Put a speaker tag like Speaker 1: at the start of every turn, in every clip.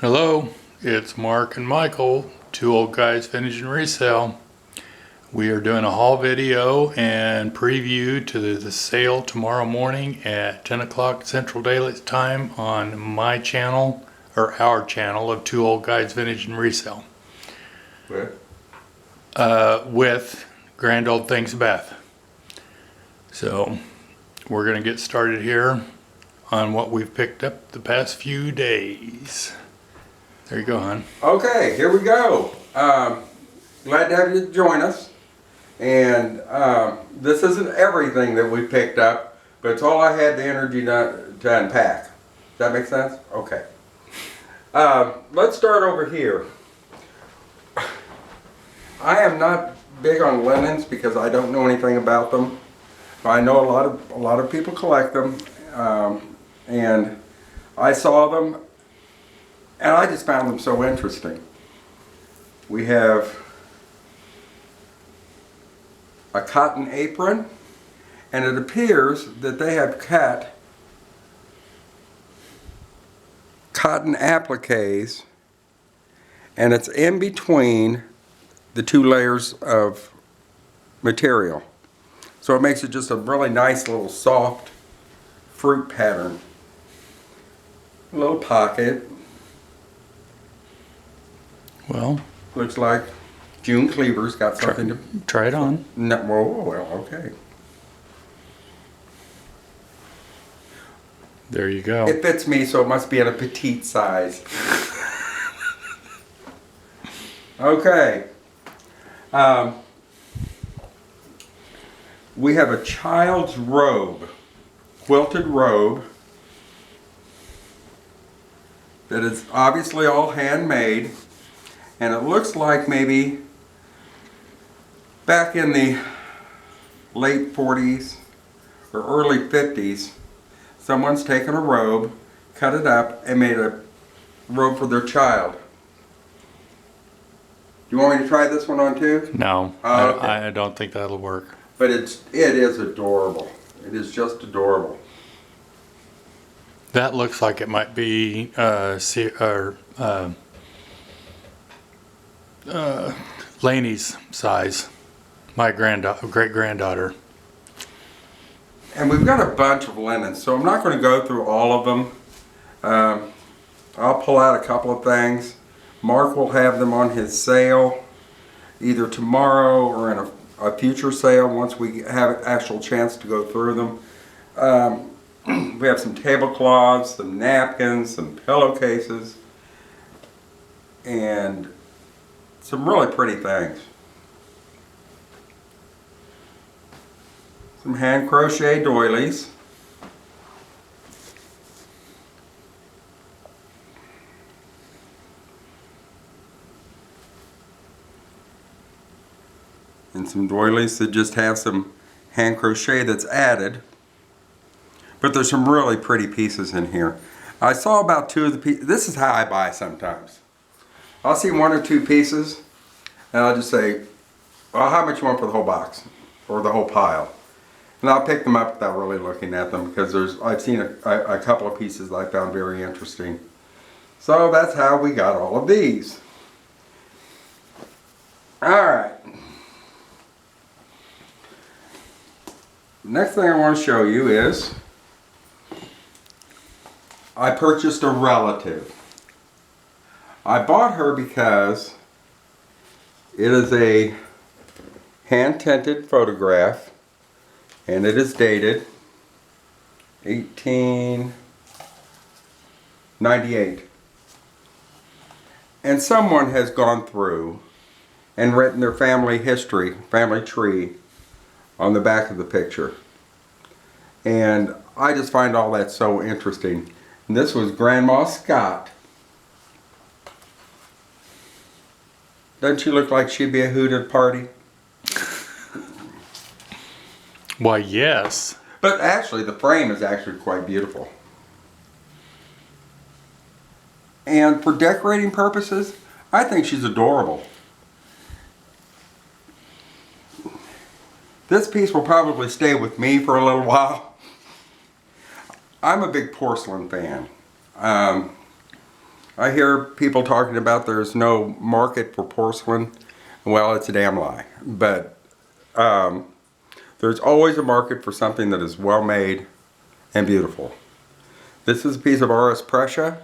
Speaker 1: Hello, it's Mark and Michael, two old guys vintage and resale. We are doing a haul video and preview to the sale tomorrow morning at 10 o'clock Central Daylight Time on my channel, or our channel of Two Old Guys Vintage and Resale. With Grand Old Things Beth. So we're going to get started here on what we've picked up the past few days. There you go, hon.
Speaker 2: Okay, here we go. Glad to have you join us. And this isn't everything that we picked up, but it's all I had the energy to unpack. Does that make sense? Okay. Let's start over here. I am not big on linens because I don't know anything about them. I know a lot of people collect them, and I saw them. And I just found them so interesting. We have a cotton apron, and it appears that they have cut cotton appliques, and it's in between the two layers of material. So it makes it just a really nice little soft fruit pattern. A little pocket.
Speaker 1: Well,
Speaker 2: looks like June Cleaver's got something to
Speaker 1: try it on.
Speaker 2: No, well, okay.
Speaker 1: There you go.
Speaker 2: It fits me, so it must be in a petite size. Okay. We have a child's robe, quilted robe, that is obviously all handmade. And it looks like maybe back in the late 40s or early 50s, someone's taken a robe, cut it up, and made a robe for their child. Do you want me to try this one on too?
Speaker 1: No,
Speaker 2: Okay.
Speaker 1: I don't think that'll work.
Speaker 2: But it is adorable. It is just adorable.
Speaker 1: That looks like it might be Laney's size, my great granddaughter.
Speaker 2: And we've got a bunch of linens, so I'm not going to go through all of them. I'll pull out a couple of things. Mark will have them on his sale either tomorrow or in a future sale once we have an actual chance to go through them. We have some tablecloths, some napkins, some pillowcases, and some really pretty things. Some hand crochet doilies. And some doilies that just have some hand crochet that's added. But there's some really pretty pieces in here. I saw about two of the pieces. This is how I buy sometimes. I'll see one or two pieces, and I'll just say, well, how much you want for the whole box, or the whole pile? And I'll pick them up without really looking at them, because I've seen a couple of pieces that I found very interesting. So that's how we got all of these. Alright. Next thing I want to show you is, I purchased a relative. I bought her because it is a hand-tinted photograph, and it is dated 1898. And someone has gone through and written their family history, family tree, on the back of the picture. And I just find all that so interesting. And this was Grandma Scott. Doesn't she look like she'd be a hoot at a party?
Speaker 1: Why, yes.
Speaker 2: But actually, the frame is actually quite beautiful. And for decorating purposes, I think she's adorable. This piece will probably stay with me for a little while. I'm a big porcelain fan. I I hear people talking about there's no market for porcelain. Well, it's a damn lie. But there's always a market for something that is well made and beautiful. This is a piece of RS Prussia,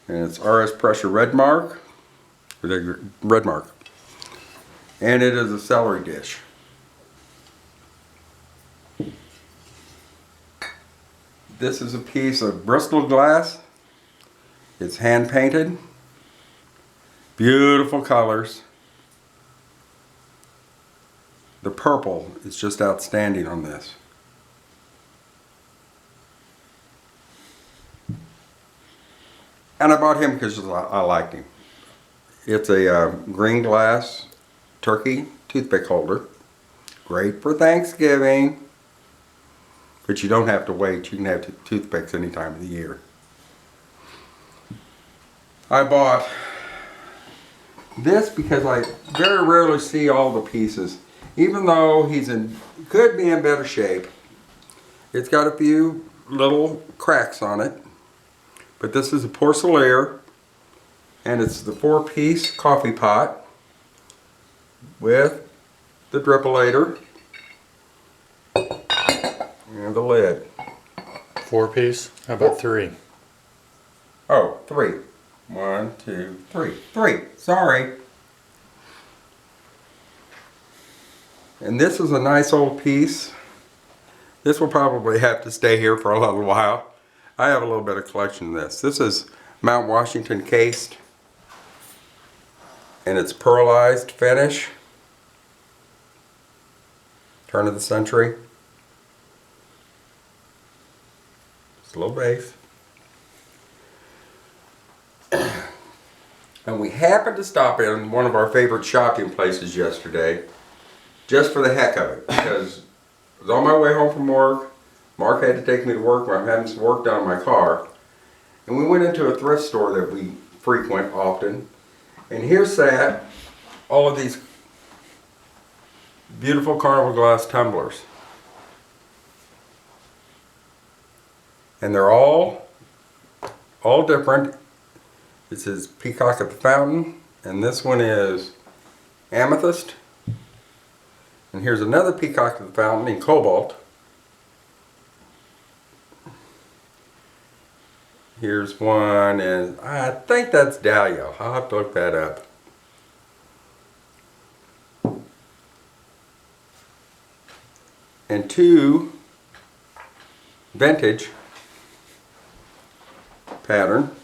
Speaker 2: and it's RS Prussia red mark, and it is a celery dish. This is a piece of Bristol glass. It's hand painted, beautiful colors. The purple is just outstanding on this. And I bought him because I liked him. It's a green glass turkey toothpick holder. Great for Thanksgiving. But you don't have to wait. You can have toothpicks any time of the year. I bought this because I very rarely see all the pieces. Even though could be in better shape, it's got a few little cracks on it. But this is a Porcelain, and it's the 4-piece coffee pot with the drippolator and the lid.
Speaker 1: 4-piece? How about 3?
Speaker 2: Oh, 3. 1, 2, 3. 3. Sorry. And this is a nice old piece. This will probably have to stay here for a little while. I have a little bit of collection of this. This is Mount Washington cased, and it's pearlized finish. Turn of the century. Just a little base. And we happened to stop in one of our favorite shopping places yesterday, just for the heck of it, because I was on my way home from work. Mark had to take me to work when I'm having some work done on my car. And we went into a thrift store that we frequent often. And here sat all of these beautiful carnival glass tumblers. And they're all different. This is Peacock at the Fountain, and this one is Amethyst. And here's another Peacock at the Fountain in Cobalt. Here's one, and I think that's Dahlia. I'll have to look that up. And 2 vintage pattern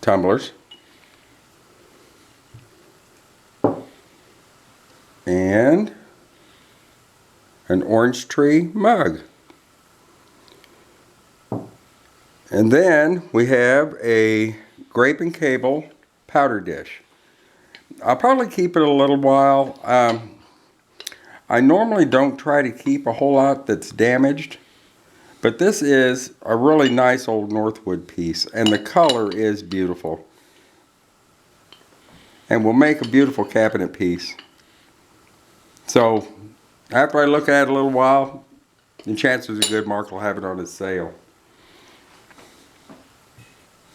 Speaker 2: tumblers. And an orange tree mug. And then we have a grape and cable powder dish. I'll probably keep it a little while. I normally don't try to keep a whole lot that's damaged, but this is a really nice old Northwood piece, and the color is beautiful. And will make a beautiful cabinet piece. So, after I look at it a little while, the chances are good Mark will have it on his sale.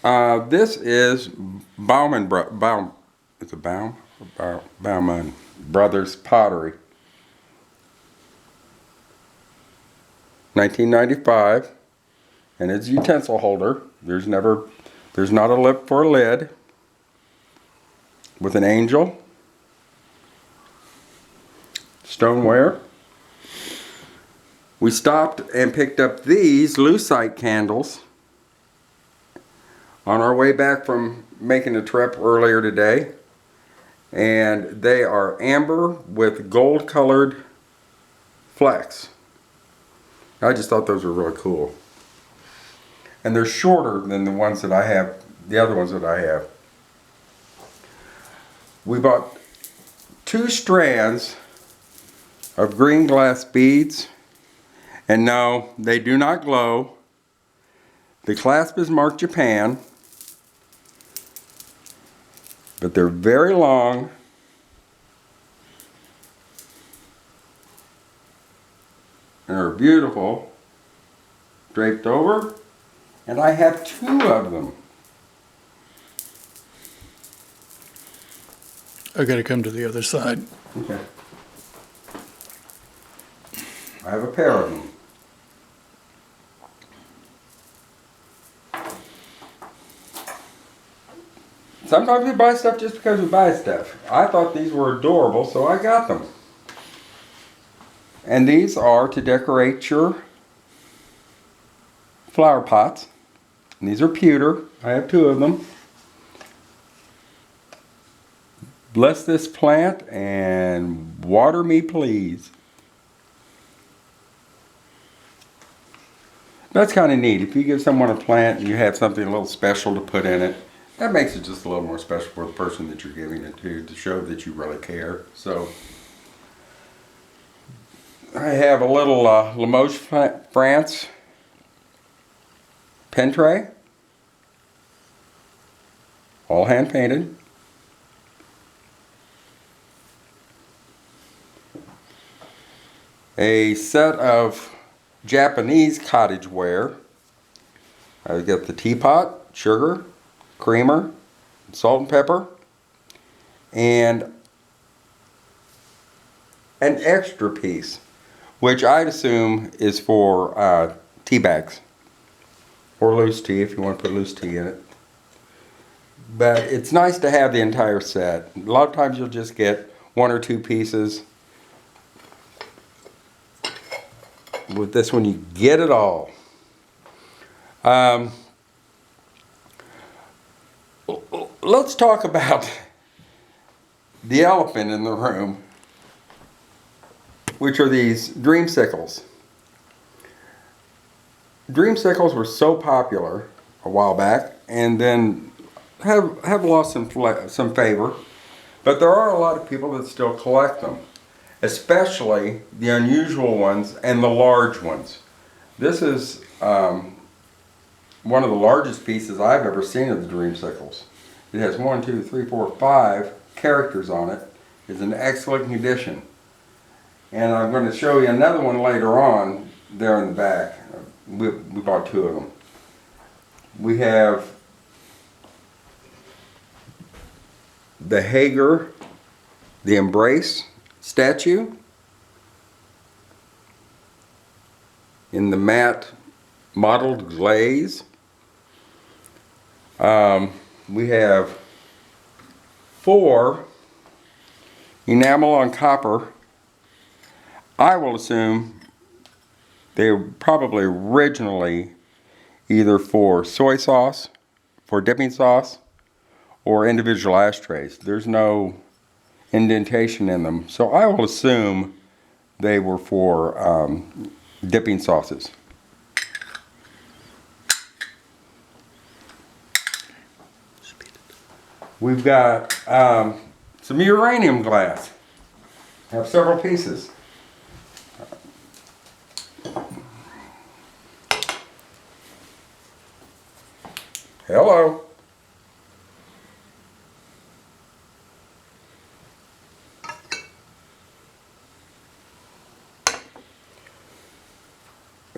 Speaker 2: This is Bauman Brothers Pottery. 1995, and it's a utensil holder. There's not a lip for a lid. With an angel. Stoneware. We stopped and picked up these lucite candles on our way back from making a trip earlier today, and they are amber with gold colored flecks. I just thought those were really cool, and they're shorter than the ones that I have, the other ones that I have. We bought 2 strands of green glass beads, and no, they do not glow. The clasp is marked Japan, but they're very long. And they're beautiful, draped over, and I have 2 of them.
Speaker 1: I gotta come to the other side.
Speaker 2: Okay. I have a pair of them. Sometimes we buy stuff just because we buy stuff. I thought these were adorable, so I got them. And these are to decorate your flower pots. And these are pewter. I have 2 of them. Bless this plant and water me, please. That's kind of neat. If you give someone a plant and you have something a little special to put in it, that makes it just a little more special for the person that you're giving it to show that you really care. So, I have a little Limoges, France pen tray, all hand painted. A set of Japanese Cottageware. I've got the teapot, sugar, creamer, salt and pepper, and an extra piece, which I'd assume is for tea bags or loose tea if you want to put loose tea in it. But it's nice to have the entire set. A lot of times you'll just get 1 or 2 pieces. With this one you get it all. Let's talk about the elephant in the room, which are these dreamsicles. Dreamsicles were so popular a while back and then have lost some favor, but there are a lot of people that still collect them, especially the unusual ones and the large ones. This is one of the largest pieces I've ever seen of the dreamsicles. It has 1, 2, 3, 4, 5 characters on it. It's in excellent condition. And I'm going to show you another one later on there in the back. We bought 2 of them. We have the Hager, the Embrace statue in the matte mottled glaze. We have 4 enamel on copper. I will assume they were probably originally either for soy sauce, for dipping sauce, or individual ashtrays. There's no indentation in them, so I will assume they were for dipping sauces. We've got some uranium glass. I have several pieces. Hello.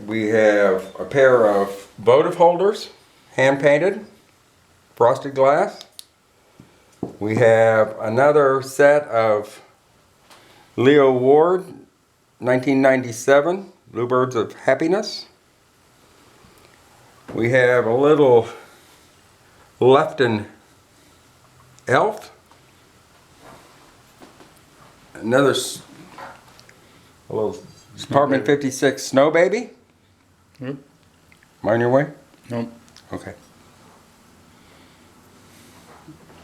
Speaker 2: We have a pair of votive holders, hand painted, frosted glass. We have another set of Leo Ward, 1997, Bluebirds of Happiness. We have a little Lefton elf. Another a little Department 56 Snow Baby.
Speaker 1: Yep.
Speaker 2: Am I on your way?
Speaker 1: Nope.
Speaker 2: Okay.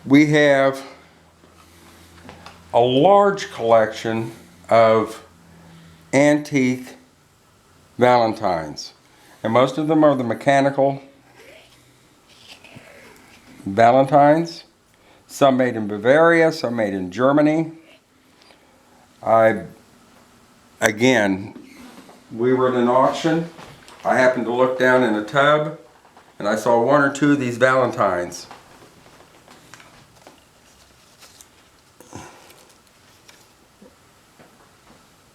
Speaker 2: We have a large collection of antique Valentines. And most of them are the mechanical Valentines. Some made in Bavaria, some made in Germany. Again, we were at an auction. I happened to look down in a tub and I saw 1 or 2 of these Valentines.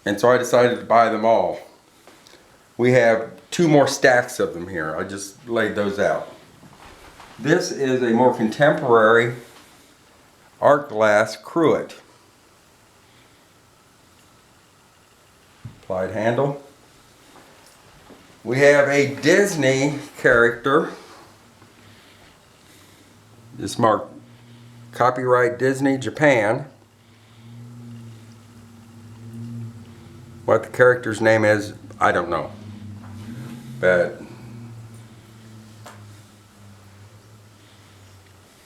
Speaker 2: And so I decided to buy them all. We have 2 more stacks of them here. I just laid those out. This is a more contemporary art glass cruet. Applied handle. We have a Disney character. It's marked copyright Disney Japan. What the character's name is, I don't know. But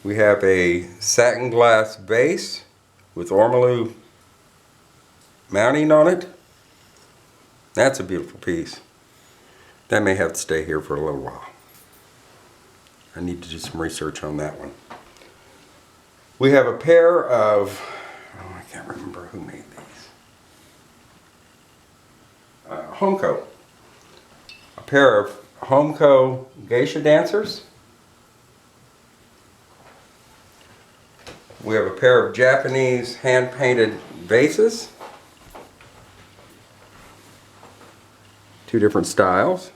Speaker 2: we have a satin glass vase with ormolu mounting on it. That's a beautiful piece. That may have to stay here for a little while. I need to do some research on that one. We have a pair of, I can't remember who made these. Homco. A pair of Homco geisha dancers. We have a pair of Japanese hand-painted vases. Two different styles.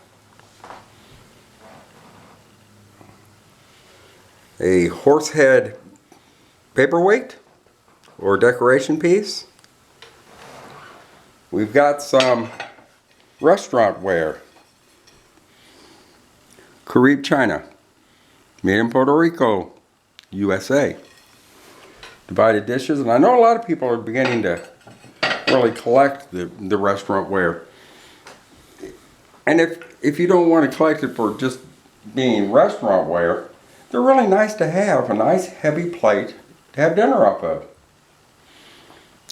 Speaker 2: A horsehead paperweight or decoration piece. We've got some restaurant ware. Carib China, made in Puerto Rico, USA. Divided dishes, and I know a lot of people are beginning to really collect the restaurant ware. And if you don't want to collect it for just being restaurant ware, they're really nice to have, a nice heavy plate to have dinner off of.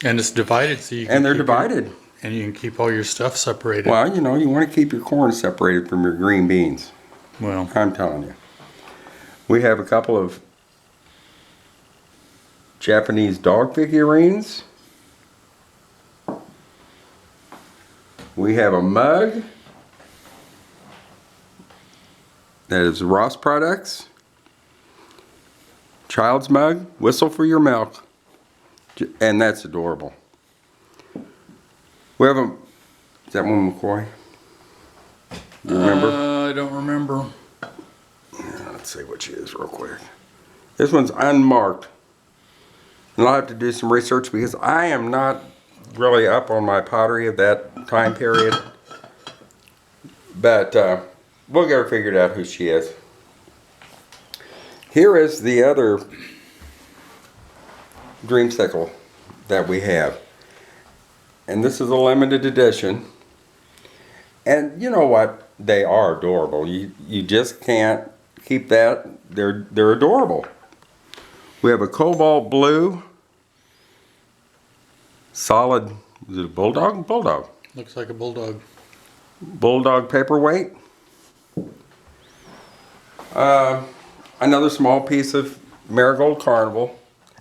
Speaker 1: And it's divided so you can
Speaker 2: And they're divided.
Speaker 1: And you can keep all your stuff separated.
Speaker 2: Well, you know, you want to keep your corn separated from your green beans.
Speaker 1: Well,
Speaker 2: I'm telling you. We have a couple of Japanese dog figurines. We have a mug that is Ross Products. Child's mug, whistle for your milk. And that's adorable. We have a, is that one McCoy? You remember?
Speaker 1: I don't remember.
Speaker 2: Let's see what she is real quick. This one's unmarked. And I'll have to do some research because I am not really up on my pottery of that time period. But we'll get her figured out who she is. Here is the other dreamsicle that we have. And this is a limited edition. And you know what? They are adorable. You just can't keep that. They're adorable. We have a cobalt blue solid, is it a bulldog? Bulldog.
Speaker 1: Looks like a bulldog.
Speaker 2: Bulldog paperweight. Another small piece of Marigold Carnival,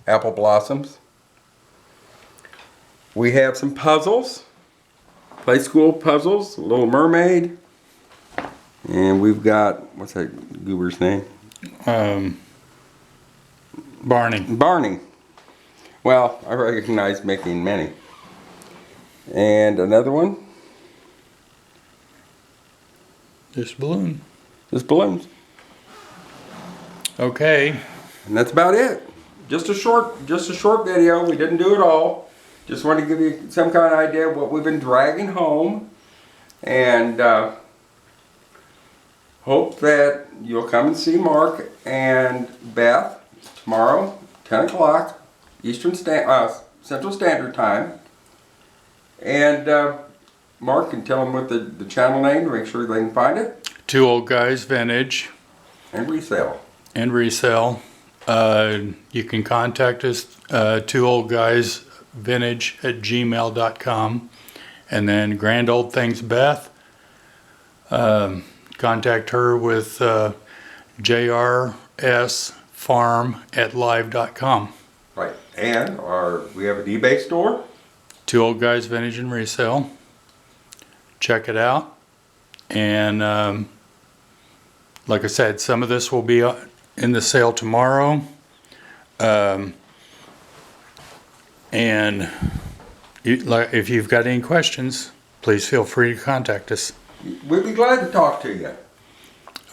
Speaker 2: apple blossoms. We have some puzzles, play school puzzles, Little Mermaid. And we've got, what's that goober's name?
Speaker 1: Barney.
Speaker 2: Barney. Well, I recognize making many. And another one.
Speaker 1: This balloon.
Speaker 2: Just balloons.
Speaker 1: Okay.
Speaker 2: And that's about it. Just a short video. We didn't do it all. Just wanted to give you some kind of idea of what we've been dragging home. And hope that you'll come and see Mark and Beth tomorrow, 10 o'clock Central Standard Time. And Mark can tell them what the channel name to make sure they can find it.
Speaker 1: Two Old Guys Vintage.
Speaker 2: And Resale.
Speaker 1: And Resale. You can contact us, twoOldGuysVintage@gmail.com. And then Grand Old Things Beth. Contact her with jrsfarm@live.com.
Speaker 2: Right. And we have an eBay store.
Speaker 1: Two Old Guys Vintage and Resale. Check it out. And like I said, some of this will be in the sale tomorrow. And if you've got any questions, please feel free to contact us.
Speaker 2: We'd be glad to talk to you.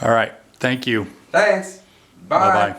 Speaker 1: All right. Thank you.
Speaker 2: Thanks. Bye.
Speaker 1: Bye-bye.